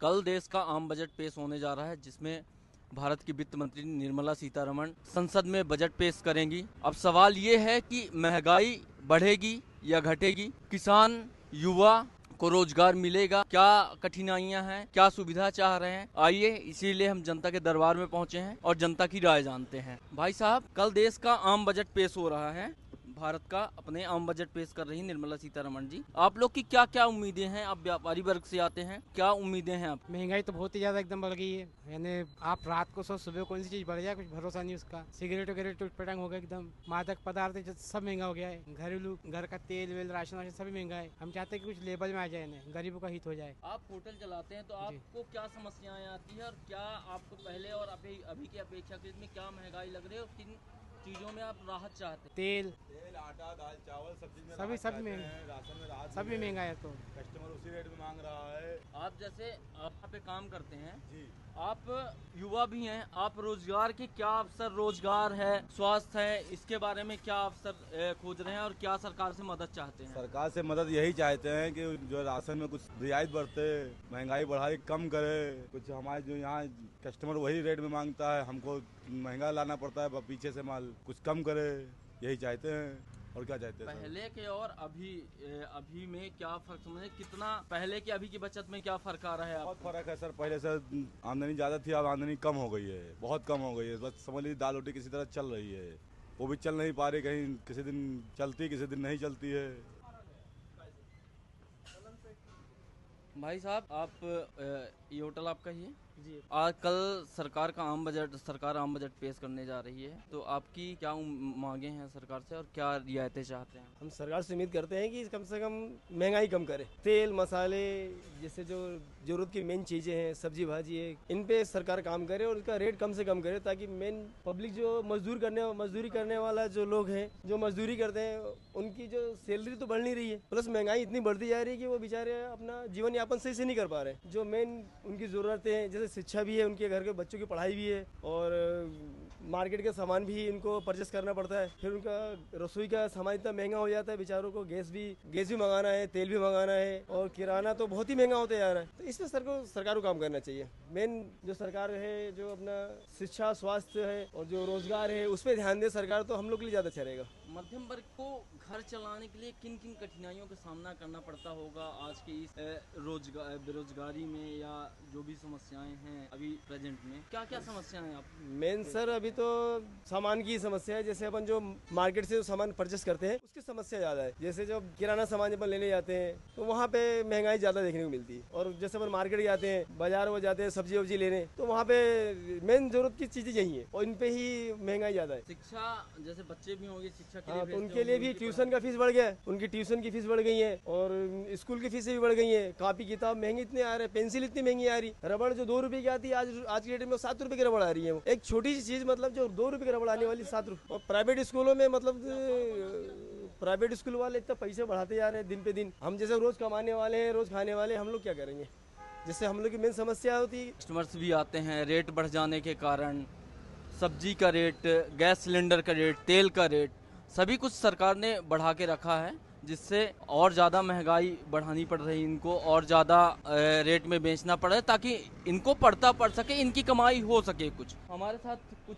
कल देश का आम बजट पेश होने जा रहा है, जिसमें भारत की वित्त मंत्री निर्मला सीतारमण संसद में बजट पेश करेंगी। अब सवाल ये है कि महंगाई बढ़ेगी या घटेगी, किसान युवा को रोजगार मिलेगा, क्या कठिनाइयां हैं, क्या सुविधा चाह रहे हैं। आइए इसीलिए हम जनता के दरबार में पहुंचे हैं और जनता की राय जानते हैं। भाई साहब, कल देश का आम बजट पेश हो रहा है, भारत का अपने आम बजट पेश कर रही निर्मला सीतारमण जी। आप लोग की क्या क्या उम्मीदें हैं? आप व्यापारी वर्ग से आते हैं, क्या उम्मीदें हैं आप? महंगाई तो बहुत ही ज्यादा एकदम बढ़ गई है। यानी आप रात को सो सुबह कौन सी चीज बढ़ जाए कुछ भरोसा नहीं उसका। सिगरेट वगैरह टूटपटांग हो गया एकदम, मादक पदार्थ सब महंगा हो गया है। घरेलू घर का तेल वेल राशन वाशन सभी महंगा है। हम चाहते हैं कि कुछ लेवल में आ जाए, ना गरीबों का हित हो जाए। आप होटल चलाते हैं तो आपको क्या समस्याएं आती है और क्या आपको पहले और अभी की अपेक्षा में क्या महंगाई लग रही है और किन चीजों में आप राहत चाहते हैं? तेल, आटा, दाल, चावल, सब्जी में सभी राहत चाहते महंगा, हैं, राशन में राहत सभी मिले। महंगा है। तो कस्टमर उसी रेट में मांग रहा है। आप जैसे आप पे काम करते हैं जी, आप युवा भी हैं, आप रोजगार के क्या अवसर, रोजगार है, स्वास्थ्य है, इसके बारे में क्या अवसर खोज रहे हैं और क्या सरकार से मदद चाहते हैं? सरकार से मदद यही चाहते हैं कि जो राशन में कुछ रियायत बरते, महंगाई बढ़ाई कम करे। कुछ हमारे जो यहाँ कस्टमर वही रेट में मांगता है, हमको महंगा लाना पड़ता है पीछे से माल, कुछ कम करे, यही चाहते हैं। और क्या चाहते हैं? पहले के और अभी में क्या फर्क समझे, कितना पहले के अभी की बचत में क्या फर्क आ रहा है? बहुत फर्क है सर। पहले से आमदनी ज्यादा थी, अब आमदनी कम हो गई है, बहुत कम हो गई है। बस समझ लीजिए दाल रोटी किसी तरह चल रही है, वो भी चल नहीं पा रही। कहीं किसी दिन चलती, किसी दिन नहीं चलती है। भाई साहब, आप ये होटल आपका ही है जी, आज कल सरकार आम बजट पेश करने जा रही है, तो आपकी क्या मांगे हैं सरकार से और क्या रियायतें चाहते हैं? हम सरकार से उम्मीद करते हैं कि कम से कम महंगाई कम करे। तेल मसाले जैसे जो जरूरत की मेन चीजें हैं, सब्जी भाजी है, इन पे सरकार काम करे और इसका रेट कम से कम करे, ताकि मेन पब्लिक जो मजदूरी करने वाला जो लोग हैं, जो मजदूरी करते हैं, उनकी जो सैलरी तो बढ़ नहीं रही है, प्लस महंगाई इतनी बढ़ती जा रही है कि वो बेचारे अपना जीवन यापन सही से नहीं कर पा रहे। जो मेन उनकी जरूरतें हैं, जैसे शिक्षा भी है, उनके घर के बच्चों की पढ़ाई भी है, और मार्केट का सामान भी इनको परचेस करना पड़ता है। फिर उनका रसोई का सामान इतना महंगा हो जाता है, बेचारों को गैस भी मंगाना है, तेल भी मंगाना है, और किराना तो बहुत ही महंगा होता जा रहा है। तो इसमें सरकार को काम करना चाहिए। मेन जो सरकार है, जो अपना शिक्षा स्वास्थ्य है और जो रोजगार है, उस पर ध्यान दे सरकार, तो हम लोग के लिए ज्यादा अच्छा रहेगा। मध्यम वर्ग को घर चलाने के लिए किन किन कठिनाइयों का सामना करना पड़ता होगा आज की इस बेरोजगारी में, या जो भी समस्याएं हैं अभी प्रेजेंट में, क्या क्या समस्याएं हैं आप? मेन सर अभी तो सामान की समस्या है। जैसे अपन जो मार्केट से जो सामान परचेस करते हैं उसकी समस्या ज्यादा है। जैसे जब किराना सामान जब अपन लेने जाते हैं तो वहाँ पे महंगाई ज्यादा देखने को मिलती है, और जैसे अपन मार्केट जाते हैं, बाजार वो जाते हैं सब्जी वब्जी लेने, तो वहाँ पे मेन जरूरत की चीजें यही है और इन पे ही महंगाई ज्यादा है। शिक्षा, जैसे बच्चे भी होंगे शिक्षा के लिए हाँ, तो भेजते उनके लिए होंगे, भी उनकी ट्यूशन का फीस बढ़ गया है, उनकी ट्यूशन की फीस बढ़ गई है, और स्कूल की फीसें भी बढ़ गई है। कॉपी किताब महंगी इतने आ रहे हैं, पेंसिल इतनी महंगी आ रही, रबड़ जो 2 रुपए की आती है आज के डेट में 7 रुपए की रबड़ आ रही है। वो एक छोटी सी चीज, मतलब जो 2 रुपए की रबड़ आने वाली 7 रुपए। और प्राइवेट स्कूलों में मतलब प्राइवेट स्कूल वाले इतना पैसे बढ़ाते जा रहे हैं दिन पे दिन। हम जैसे रोज कमाने वाले हैं, रोज खाने वाले, हम लोग क्या करेंगे? जिससे हम लोग की मेन समस्या होती है। कस्टमर्स भी आते हैं, रेट बढ़ जाने के कारण सब्जी का रेट, गैस सिलेंडर का रेट, तेल का रेट, सभी कुछ सरकार ने बढ़ा के रखा है, जिससे और ज़्यादा महंगाई बढ़ानी पड़ रही है इनको, और ज़्यादा रेट में बेचना पड़ रहा है ताकि इनको पड़ सके, इनकी कमाई हो सके कुछ। हमारे साथ कुछ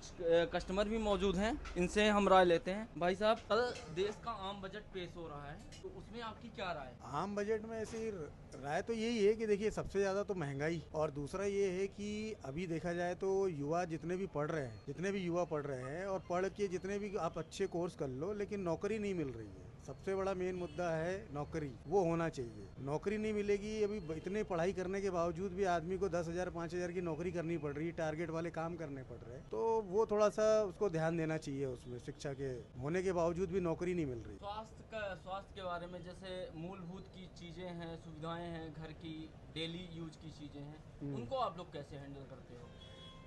कस्टमर भी मौजूद हैं, इनसे हम राय लेते हैं। भाई साहब, कल देश का आम बजट पेश हो रहा है, तो उसमें आपकी क्या राय है? आम बजट में ऐसी राय तो यही है कि देखिए, सबसे ज़्यादा तो महंगाई, और दूसरा ये है कि अभी देखा जाए तो युवा जितने भी युवा पढ़ रहे हैं और पढ़ के जितने भी आप अच्छे कोर्स कर लो, लेकिन नौकरी नहीं मिल रही है। सबसे बड़ा मेन मुद्दा है नौकरी, वो होना चाहिए। नौकरी नहीं मिलेगी। अभी इतने पढ़ाई करने के बावजूद भी आदमी को 10,000 5,000 की नौकरी करनी पड़ रही है, टारगेट वाले काम करने पड़ रहे हैं, तो वो थोड़ा सा उसको ध्यान देना चाहिए। उसमें शिक्षा के होने के बावजूद भी नौकरी नहीं मिल रही। स्वास्थ्य के बारे में, जैसे मूलभूत की चीज़ें हैं, सुविधाएं हैं, घर की डेली यूज की चीज़ें हैं, उनको आप लोग कैसे हैंडल करते हो?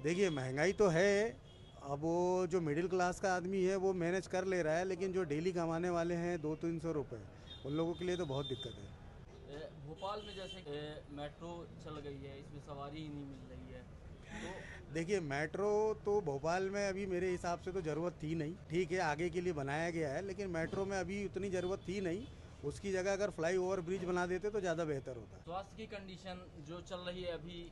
देखिए, महंगाई तो है। अब वो जो मिडिल क्लास का आदमी है वो मैनेज कर ले रहा है, लेकिन जो डेली कमाने वाले हैं 200-300 रुपये, उन लोगों के लिए तो बहुत दिक्कत है। भोपाल में जैसे मेट्रो चल गई है, इसमें सवारी ही नहीं मिल रही है, तो देखिए, मेट्रो तो भोपाल में अभी मेरे हिसाब से तो ज़रूरत थी नहीं। ठीक है, आगे के लिए बनाया गया है, लेकिन मेट्रो में अभी उतनी ज़रूरत थी नहीं। उसकी जगह अगर फ्लाई ओवर ब्रिज बना देते तो ज़्यादा बेहतर होता। स्वास्थ्य की कंडीशन जो चल रही है अभी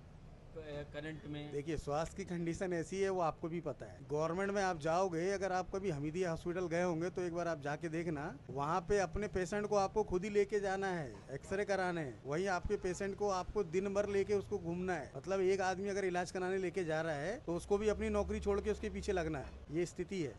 करंट में, देखिए स्वास्थ्य की कंडीशन ऐसी है, वो आपको भी पता है। गवर्नमेंट में आप जाओगे, अगर आप कभी हमीदिया हॉस्पिटल गए होंगे तो एक बार आप जाके देखना, वहाँ पे अपने पेशेंट को आपको खुद ही लेके जाना है, एक्सरे कराने हैं। वहीं आपके पेशेंट को आपको दिन भर लेके उसको घूमना है। मतलब एक आदमी अगर इलाज कराने लेके जा रहा है तो उसको भी अपनी नौकरी छोड़ के उसके पीछे लगना है, ये स्थिति है।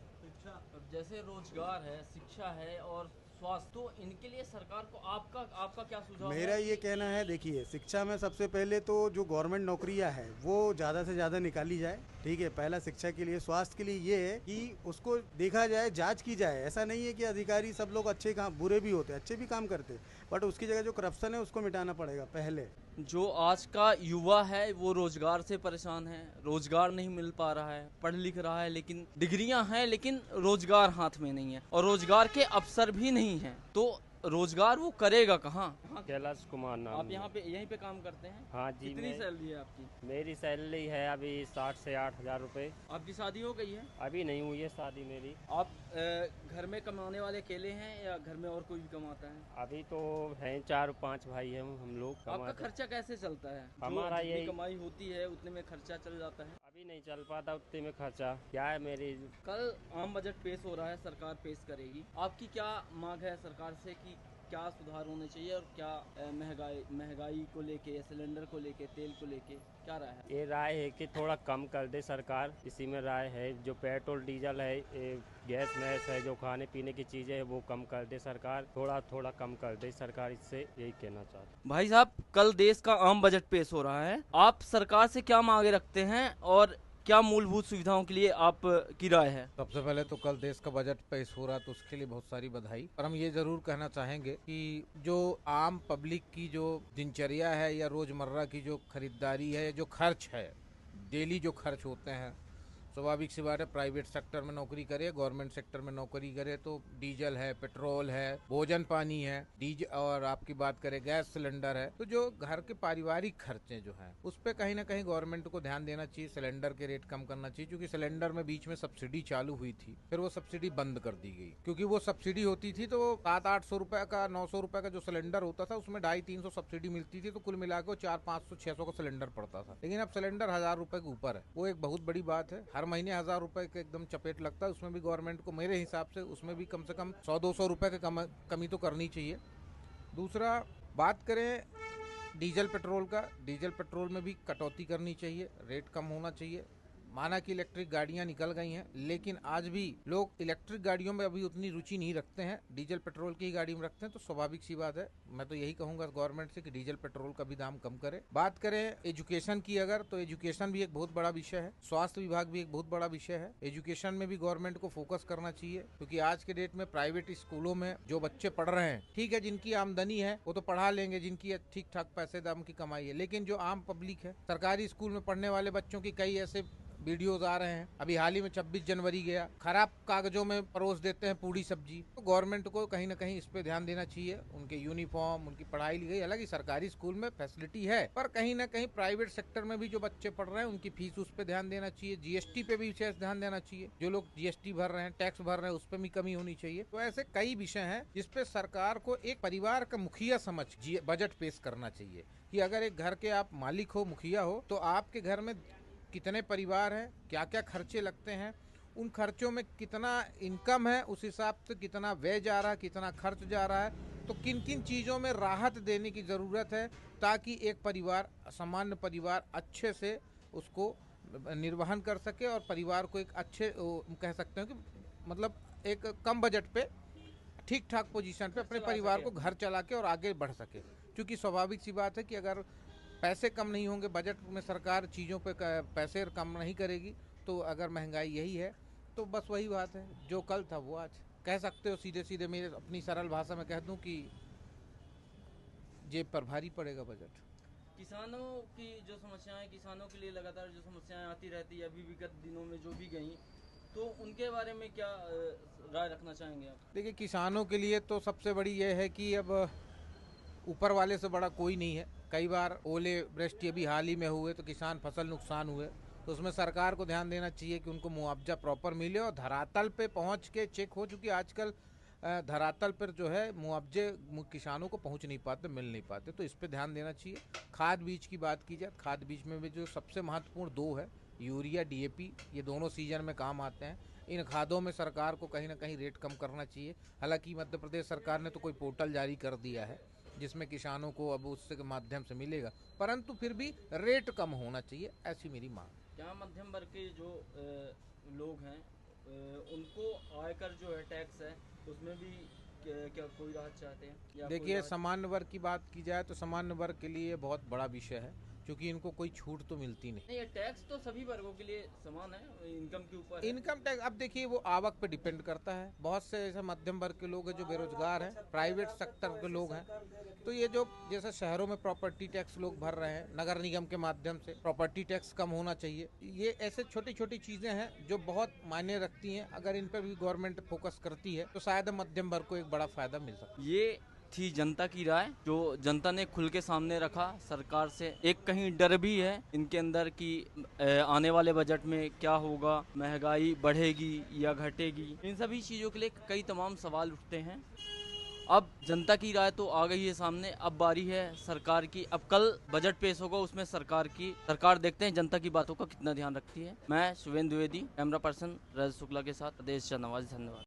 अब जैसे रोजगार है, शिक्षा है और स्वास्थ्य, तो इनके लिए सरकार को आपका क्या सुझाव मेरा है? ये कहना है, देखिए शिक्षा में सबसे पहले तो जो गवर्नमेंट नौकरियां है वो ज़्यादा से ज़्यादा निकाली जाए, ठीक है। पहला शिक्षा के लिए। स्वास्थ्य के लिए ये है कि उसको देखा जाए, जांच की जाए। ऐसा नहीं है कि अधिकारी सब लोग अच्छे काम, बुरे भी होते, अच्छे भी काम करते, बट उसकी जगह जो करप्शन है उसको मिटाना पड़ेगा पहले। जो आज का युवा है वो रोजगार से परेशान है, रोजगार नहीं मिल पा रहा है, पढ़ लिख रहा है लेकिन डिग्रियां हैं लेकिन रोजगार हाथ में नहीं है और रोजगार के अवसर भी नहीं हैं, तो रोजगार वो करेगा कहाँ? कैलाश कुमार नाम आप है। यहाँ पे यहीं पे काम करते हैं? हाँ जी। कितनी सैलरी है आपकी? मेरी सैलरी है अभी 60 से 8,000 रुपए। आपकी शादी हो गई है? अभी नहीं हुई है शादी मेरी। आप घर में कमाने वाले अकेले हैं या घर में और कोई भी कमाता है? अभी तो हैं 4-5 भाई हैं हम लोग। आपका खर्चा कैसे चलता है? हमारा जो यही कमाई होती है उतने में खर्चा चल जाता है? अभी नहीं चल पाता उतने में खर्चा। क्या है मेरी। कल आम बजट पेश हो रहा है, सरकार पेश करेगी, आपकी क्या मांग है सरकार से कि क्या सुधार होने चाहिए और क्या महंगाई को लेके, सिलेंडर को लेके, तेल को लेके क्या राय है? ये राय है कि थोड़ा कम कर दे सरकार, इसी में राय है। जो पेट्रोल डीजल है, गैस मैस है, जो खाने पीने की चीज़ें है वो कम कर दे सरकार, थोड़ा कम कर दे सरकार, इससे यही कहना चाहता हूँ। भाई साहब, कल देश का आम बजट पेश हो रहा है, आप सरकार से क्या मांगे रखते हैं और क्या मूलभूत सुविधाओं के लिए आप की राय है? सबसे पहले तो कल देश का बजट पेश हो रहा है तो उसके लिए बहुत सारी बधाई। और हम ये जरूर कहना चाहेंगे कि जो आम पब्लिक की जो दिनचर्या है या रोजमर्रा की जो खरीदारी है, जो खर्च है, डेली जो खर्च होते हैं, स्वाभाविक सी बात है, प्राइवेट सेक्टर में नौकरी करे, गवर्नमेंट सेक्टर में नौकरी करे तो डीजल है, पेट्रोल है, भोजन पानी है, और आपकी बात करें गैस सिलेंडर है, तो जो घर के पारिवारिक खर्चे जो हैं उस पर कहीं ना कहीं गवर्नमेंट को ध्यान देना चाहिए। सिलेंडर के रेट कम करना चाहिए, क्योंकि सिलेंडर में बीच में सब्सिडी चालू हुई थी, फिर वो सब्सिडी बंद कर दी गई। क्योंकि वो सब्सिडी होती थी तो 700-800 रुपए का, 900 रुपए का जो सिलेंडर होता था उसमें 250-300 सब्सिडी मिलती थी, तो कुल मिला के 400-500-600 का सिलेंडर पड़ता था। लेकिन अब सिलेंडर 1000 रुपए के ऊपर है, वो एक बहुत बड़ी बात है। हर महीने 1000 रुपए के एकदम चपेट लगता है, उसमें भी गवर्नमेंट को मेरे हिसाब से उसमें भी कम से कम 100-200 रुपए की कमी तो करनी चाहिए। दूसरा, बात करें डीजल पेट्रोल का, डीजल पेट्रोल में भी कटौती करनी चाहिए, रेट कम होना चाहिए। माना कि इलेक्ट्रिक गाड़ियां निकल गई हैं, लेकिन आज भी लोग इलेक्ट्रिक गाड़ियों में अभी उतनी रुचि नहीं रखते हैं, डीजल पेट्रोल की गाड़ी में रखते हैं। तो स्वाभाविक सी बात है, मैं तो यही कहूंगा गवर्नमेंट से कि डीजल पेट्रोल का भी दाम कम करे। बात करें एजुकेशन की अगर, तो एजुकेशन भी एक बहुत बड़ा विषय है, स्वास्थ्य विभाग भी एक बहुत बड़ा विषय है। एजुकेशन में भी गवर्नमेंट को फोकस करना चाहिए, क्योंकि आज के डेट में प्राइवेट स्कूलों में जो बच्चे पढ़ रहे हैं, ठीक है, जिनकी आमदनी है वो तो पढ़ा लेंगे, जिनकी ठीक ठाक पैसे दाम की कमाई है, लेकिन जो आम पब्लिक है, सरकारी स्कूल में पढ़ने वाले बच्चों की कई ऐसे वीडियोज आ रहे हैं। अभी हाल ही में 26 जनवरी गया, खराब कागजों में परोस देते हैं पूरी सब्जी। तो गवर्नमेंट को कहीं ना कहीं इस पे ध्यान देना चाहिए। उनके यूनिफॉर्म, उनकी पढ़ाई लिखाई, हालांकि सरकारी स्कूल में फैसिलिटी है, पर कहीं ना कहीं प्राइवेट सेक्टर में भी जो बच्चे पढ़ रहे हैं उनकी फीस, उस पे ध्यान देना चाहिए। जीएसटी पे भी विशेष ध्यान देना चाहिए, जो लोग जीएसटी भर रहे हैं, टैक्स भर रहे हैं, उस पर भी कमी होनी चाहिए। तो ऐसे कई विषय हैं जिसपे सरकार को एक परिवार का मुखिया समझ बजट पेश करना चाहिए, कि अगर एक घर के आप मालिक हो, मुखिया हो, तो आपके घर में कितने परिवार हैं, क्या क्या खर्चे लगते हैं, उन खर्चों में कितना इनकम है, उस हिसाब से कितना व्यय जा रहा है, कितना खर्च जा रहा है, तो किन किन चीज़ों में राहत देने की ज़रूरत है, ताकि एक परिवार, सामान्य परिवार अच्छे से उसको निर्वहन कर सके और परिवार को एक अच्छे, कह सकते हैं कि मतलब एक कम बजट पे ठीक ठाक पोजीशन पे अपने परिवार को घर चला के और आगे बढ़ सके। क्योंकि स्वाभाविक सी बात है कि अगर पैसे कम नहीं होंगे, बजट में सरकार चीज़ों पे पैसे कम नहीं करेगी, तो अगर महंगाई यही है तो बस वही बात है, जो कल था वो आज। कह सकते हो सीधे सीधे, मेरे अपनी सरल भाषा में कह दूं कि जेब पर भारी पड़ेगा बजट। किसानों की जो समस्याएं, किसानों के लिए लगातार जो समस्याएं आती रहती है, अभी विगत दिनों में जो भी गई, तो उनके बारे में क्या राय रखना चाहेंगे आप? देखिए, किसानों के लिए तो सबसे बड़ी ये है कि अब ऊपर वाले से बड़ा कोई नहीं है। कई बार ओले वृष्टि अभी हाल ही में हुए तो किसान फसल नुकसान हुए, तो उसमें सरकार को ध्यान देना चाहिए कि उनको मुआवजा प्रॉपर मिले और धरातल पे पहुंच के चेक हो। चूँकि आजकल धरातल पर जो है मुआवजे किसानों को पहुंच नहीं पाते, मिल नहीं पाते। तो इस पे ध्यान देना चाहिए। खाद बीज की बात की जाए, खाद बीज में भी जो सबसे महत्वपूर्ण दो है, यूरिया, डीएपी, ये दोनों सीजन में काम आते हैं। इन खादों में सरकार को कहीं ना कहीं रेट कम करना चाहिए। हालांकि मध्य प्रदेश सरकार ने तो कोई पोर्टल जारी कर दिया है जिसमें किसानों को अब उसके माध्यम से मिलेगा, परंतु फिर भी रेट कम होना चाहिए, ऐसी मेरी मांग। क्या मध्यम वर्ग के जो लोग हैं उनको आयकर जो है टैक्स है उसमें भी क्या कोई राहत चाहते हैं? देखिए, सामान्य वर्ग की बात की जाए तो सामान्य वर्ग के लिए बहुत बड़ा विषय है, क्योंकि इनको कोई छूट तो मिलती नहीं। ये टैक्स तो सभी वर्गों के लिए समान है, इनकम के ऊपर है। इनकम टैक्स अब देखिए वो आवक पे डिपेंड करता है। बहुत से ऐसे मध्यम वर्ग के लोग हैं जो बेरोजगार हैं, प्राइवेट सेक्टर के लोग हैं, तो ये जो जैसे शहरों में प्रॉपर्टी टैक्स लोग भर रहे हैं, नगर निगम के माध्यम से प्रॉपर्टी टैक्स कम होना चाहिए। ये ऐसे छोटी छोटी चीजें हैं जो बहुत मायने रखती हैं। अगर इन पर भी गवर्नमेंट फोकस करती है तो शायद मध्यम वर्ग को एक बड़ा फायदा मिल सकता है। ये थी जनता की राय, जो जनता ने खुल के सामने रखा सरकार से। एक कहीं डर भी है इनके अंदर कि आने वाले बजट में क्या होगा, महंगाई बढ़ेगी या घटेगी, इन सभी चीज़ों के लिए कई तमाम सवाल उठते हैं। अब जनता की राय तो आ गई है सामने, अब बारी है सरकार की। अब कल बजट पेश होगा, उसमें सरकार देखते हैं जनता की बातों का कितना ध्यान रखती है। मैं शुभेंदु द्विवेदी, कैमरा पर्सन रजत शुक्ला के साथ, प्रदेश शाहनवाज। धन्यवाद।